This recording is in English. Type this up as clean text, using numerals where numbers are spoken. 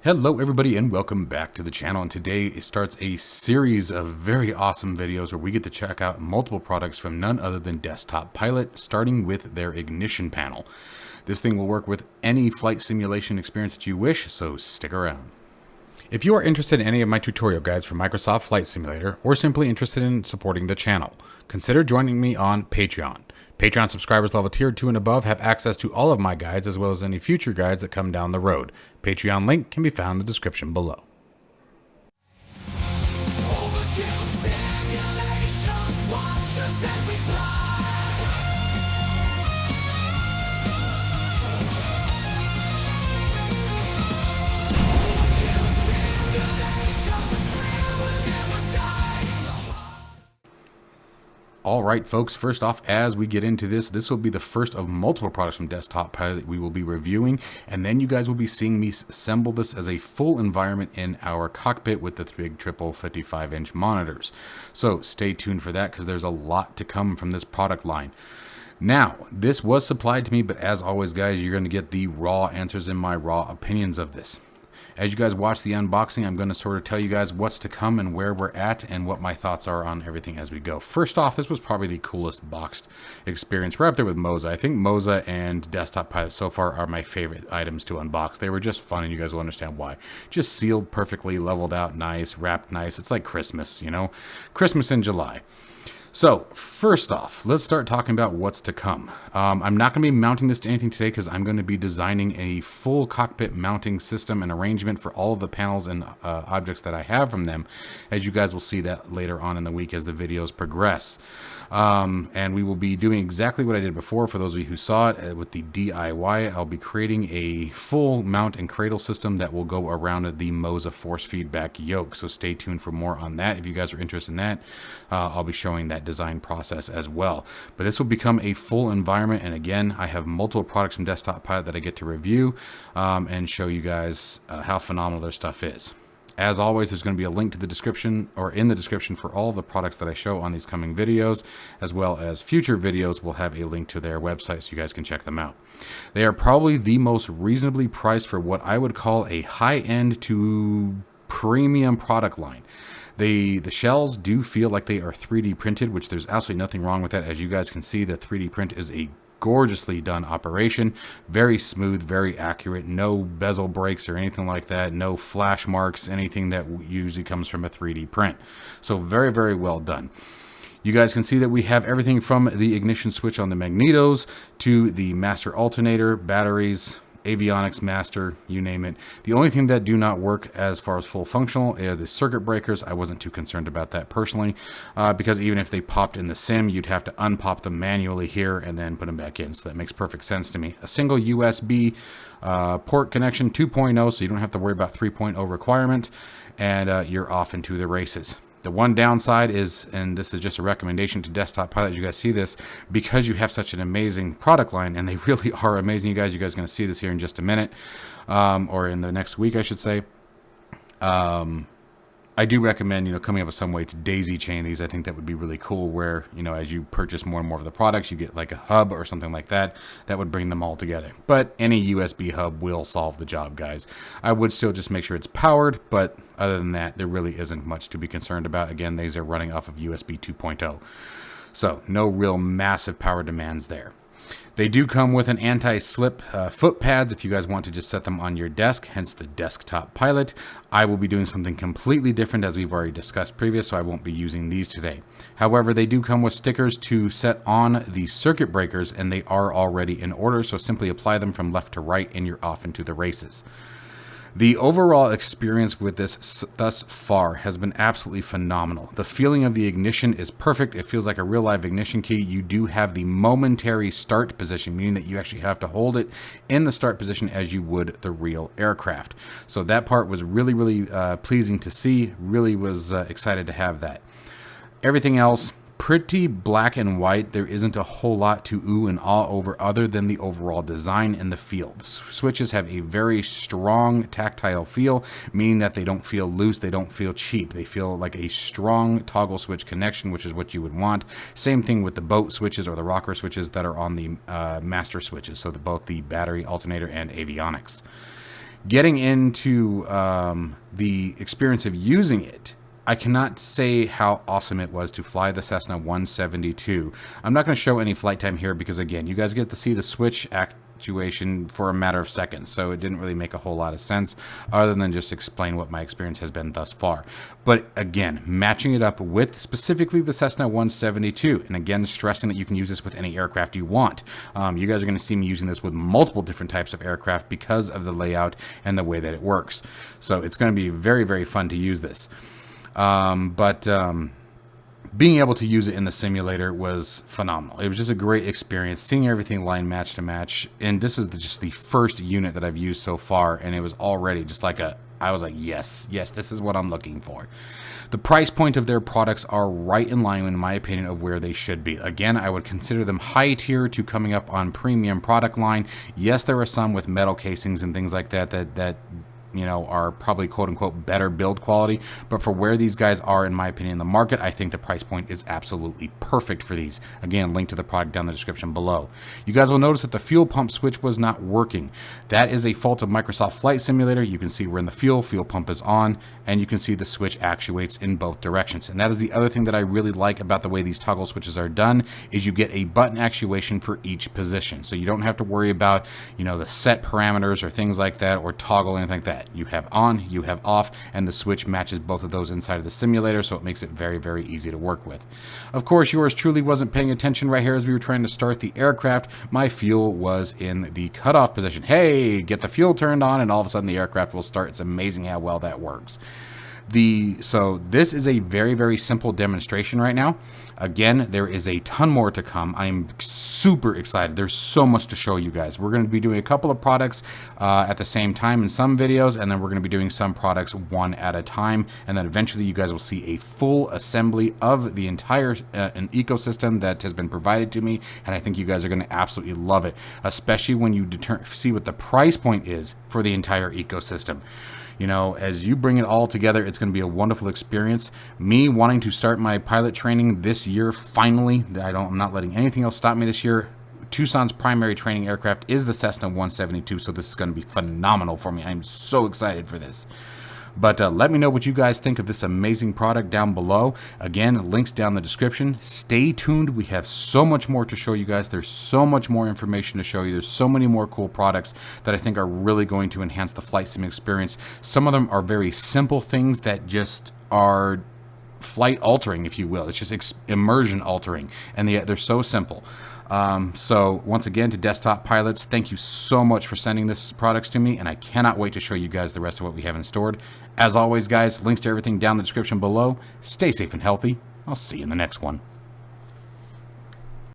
Hello everybody and welcome back to the channel, and today it starts a series of very awesome videos where we get to check out multiple products from none other than Desktop Pilot, starting with their ignition panel. This thing will work with any flight simulation experience that you wish, so stick around. If you are interested in any of my tutorial guides for Microsoft Flight Simulator, or simply interested in supporting the channel, consider joining me on Patreon. Patreon subscribers level tier 2 and above have access to all of my guides as well as any future guides that come down the road. Patreon link can be found in the description below. Alright folks, first off, as we get into this will be the first of multiple products from Desktop Pilot we will be reviewing, and then you guys will be seeing me assemble this as a full environment in our cockpit with the big triple 55-inch monitors. So stay tuned for that because there's a lot to come from this product line. Now, this was supplied to me, but as always guys, you're going to get the raw answers and my raw opinions of this. As you guys watch the unboxing, I'm going to sort of tell you guys what's to come and where we're at and what my thoughts are on everything as we go. First off, this was probably the coolest boxed experience. Right up there with Moza. I think Moza and Desktop Pilot so far are my favorite items to unbox. They were just fun, and you guys will understand why. Just sealed perfectly, leveled out nice, wrapped nice. It's like Christmas, you know? Christmas in July. So, first off, let's start talking about what's to come. I'm not going to be mounting this to anything today because I'm going to be designing a full cockpit mounting system and arrangement for all of the panels and objects that I have from them, as you guys will see that later on in the week as the videos progress. And we will be doing exactly what I did before. For those of you who saw it with the DIY, I'll be creating a full mount and cradle system that will go around the Moza force feedback yoke. So stay tuned for more on that. If you guys are interested in that, I'll be showing that design process as well. But this will become a full environment, and again, I have multiple products from Desktop Pilot that I get to review and show you guys how phenomenal their stuff is. As always, there's going to be a link to the description or in the description for all the products that I show on these coming videos, as well as future videos will have a link to their website so you guys can check them out. They are probably the most reasonably priced for what I would call a high-end to premium product line. The shells do feel like they are 3D printed, which there's absolutely nothing wrong with that. As you guys can see, the 3D print is a gorgeously done operation, very smooth, very accurate, no bezel breaks or anything like that, no flash marks, anything that usually comes from a 3D print. So very, very well done. You guys can see that we have everything from the ignition switch on the magnetos to the master alternator, batteries, avionics, master, you name it. The only thing that do not work as far as full functional are the circuit breakers. I wasn't too concerned about that personally, because even if they popped in the sim, you'd have to unpop them manually here and then put them back in. So that makes perfect sense to me. A single USB port connection 2.0, so you don't have to worry about 3.0 requirement, and you're off into the races. The one downside is, and this is just a recommendation to Desktop Pilot, you guys see this, because you have such an amazing product line, and they really are amazing, you guys are going to see this here in just a minute, or in the next week, I should say. I do recommend, coming up with some way to daisy chain these. I think that would be really cool where, as you purchase more and more of the products, you get like a hub or something like that. That would bring them all together. But any USB hub will solve the job, guys. I would still just make sure it's powered, but other than that, there really isn't much to be concerned about. Again, these are running off of USB 2.0. So no real massive power demands there. They do come with an anti-slip foot pads if you guys want to just set them on your desk, hence the Desktop Pilot. I will be doing something completely different as we've already discussed previous, so I won't be using these today. However, they do come with stickers to set on the circuit breakers, and they are already in order, so simply apply them from left to right and you're off into the races. The overall experience with this thus far has been absolutely phenomenal. The feeling of the ignition is perfect. It feels like a real live ignition key. You do have the momentary start position, meaning that you actually have to hold it in the start position as you would the real aircraft. So that part was really, really pleasing to see. Really was excited to have that. Everything else, pretty black and white. There isn't a whole lot to ooh and ah over other than the overall design and the feel. The switches have a very strong tactile feel, meaning that they don't feel loose, they don't feel cheap. They feel like a strong toggle switch connection, which is what you would want. Same thing with the boat switches or the rocker switches that are on the master switches, so both the battery, alternator, and avionics. Getting into the experience of using it, I cannot say how awesome it was to fly the Cessna 172. I'm not going to show any flight time here because, again, you guys get to see the switch actuation for a matter of seconds, so it didn't really make a whole lot of sense other than just explain what my experience has been thus far. But again, matching it up with specifically the Cessna 172, and again, stressing that you can use this with any aircraft you want. You guys are going to see me using this with multiple different types of aircraft because of the layout and the way that it works. So it's going to be very, very fun to use this. Being able to use it in the simulator was phenomenal. It was just a great experience, seeing everything line match to match. And this is just the first unit that I've used so far, and it was already just like I was like, yes, this is what I'm looking for. The price point of their products are right in line, in my opinion, of where they should be. Again, I would consider them high tier to coming up on premium product line. Yes, there are some with metal casings and things like that you know, are probably quote unquote better build quality, but for where these guys are, in my opinion, in the market, I think the price point is absolutely perfect for these. Again, link to the product down in the description below. You guys will notice that the fuel pump switch was not working. That is a fault of Microsoft Flight Simulator. You can see we're in the fuel pump is on, and you can see the switch actuates in both directions. And that is the other thing that I really like about the way these toggle switches are done, is you get a button actuation for each position. So you don't have to worry about, you know, the set parameters or things like that, or toggle anything like that. You have on, you have off, and the switch matches both of those inside of the simulator, so it makes it very, very easy to work with. Of course, yours truly wasn't paying attention right here as we were trying to start the aircraft. My fuel was in the cutoff position. Hey, get the fuel turned on, and all of a sudden the aircraft will start. It's amazing how well that works. So this is a very, very simple demonstration right now. Again, there is a ton more to come. I'm super excited. There's so much to show you guys. We're going to be doing a couple of products at the same time in some videos, and then we're going to be doing some products one at a time, and then eventually you guys will see a full assembly of the entire an ecosystem that has been provided to me, and I think you guys are going to absolutely love it, especially when you see what the price point is for the entire ecosystem. You know, as you bring it all together, it's going to be a wonderful experience. Me wanting to start my pilot training this year, finally, I'm not letting anything else stop me this year. Tucson's primary training aircraft is the Cessna 172, so this is going to be phenomenal for me. I'm so excited for this. But let me know what you guys think of this amazing product down below. Again, links down in the description. Stay tuned. We have so much more to show you guys. There's so much more information to show you. There's so many more cool products that I think are really going to enhance the flight sim experience. Some of them are very simple things that just are flight altering, if you will. It's just immersion altering, and they're so simple. So once again, to desktop pilots, thank you so much for sending this products to me, and I cannot wait to show you guys the rest of what we have in store. As always, guys, links to everything down in the description below. Stay safe and healthy. I'll see you in the next one.